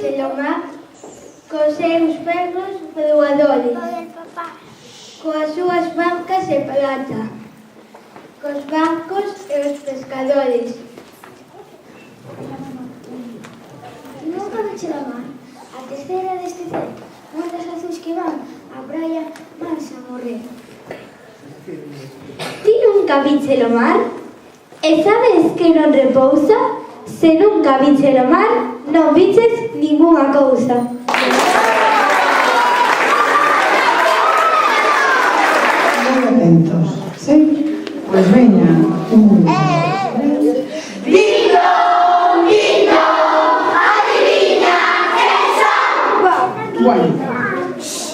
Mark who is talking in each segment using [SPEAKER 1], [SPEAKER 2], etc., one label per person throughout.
[SPEAKER 1] Selomar cos seus perros voadores, coas súas barcas de plata, cos barcos e os pescadores.
[SPEAKER 2] Nunca veche la mar, a terceira deste céu, moitas azuis que van á praia vanse a morrer.
[SPEAKER 1] Ti nunca viche o mar? E sabes que non repousa? Se nunca viche o mar, non viches ningunha cousa.
[SPEAKER 3] Moi atentos, sí? Pois veña, Bueno,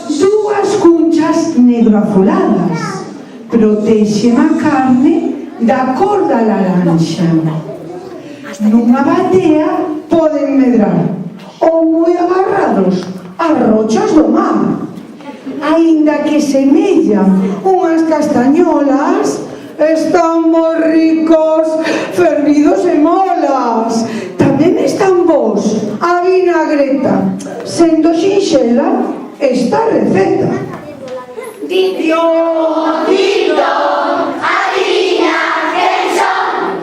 [SPEAKER 3] dúas cunchas negroazuladas protexen a carne da cor da laranxa. Nunha batea poden medrar ou moi agarrados ás rochas do mar. Aínda que semellan unhas castañolas, están moi ricos, fervidos e molas. Tamén están bons a vinagreta, sendo sinxela esta receta.
[SPEAKER 4] Dito, adivina quen son.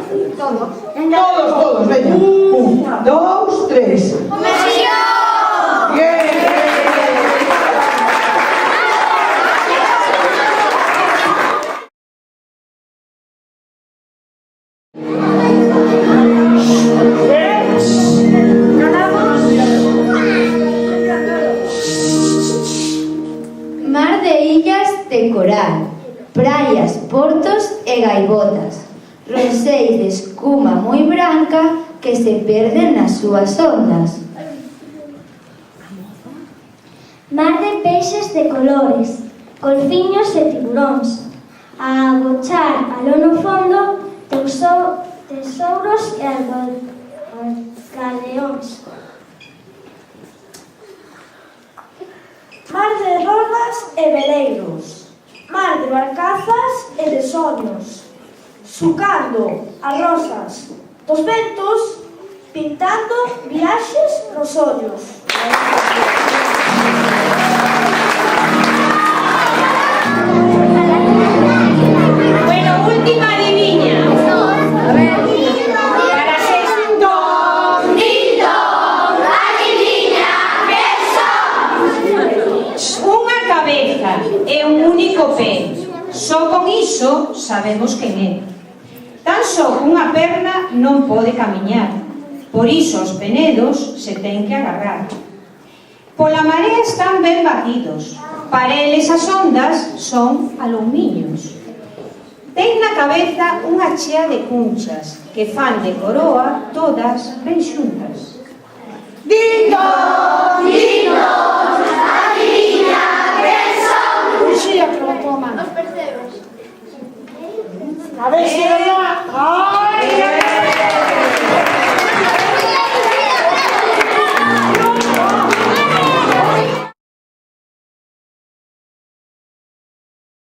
[SPEAKER 3] Todos, veña. 1, 2, 3. Bien.
[SPEAKER 1] Mar de illas de coral, praias, portos e gaivotas, roseis de escuma moi branca que se perden nas súas ondas.
[SPEAKER 2] Mar de peixes de colores, golfiños e tiburóns, a agochar aló no fondo tesouros e alcaleóns.
[SPEAKER 5] Mar de rodas e veleiros, mar de barcazas e de soños, sucando as rosas dos ventos, pintando viaxes nos ollos.
[SPEAKER 4] Bueno, última adiviña. A ver, para sexto. Dito, adivina quen son. Unha cabeza e un único pé. Só con iso sabemos quen é. Tan só cunha perna non pode camiñar. Por iso os penedos se ten que agarrar. Pola marea están ben batidos. Para eles as ondas son alumiños. Ten na cabeza unha chea de cunchas que fan de coroa todas ben xuntas.
[SPEAKER 3] Dito,
[SPEAKER 4] adivina quen son.
[SPEAKER 5] Uxía que levantou a mano.
[SPEAKER 1] Os percebes?
[SPEAKER 5] A ver se era...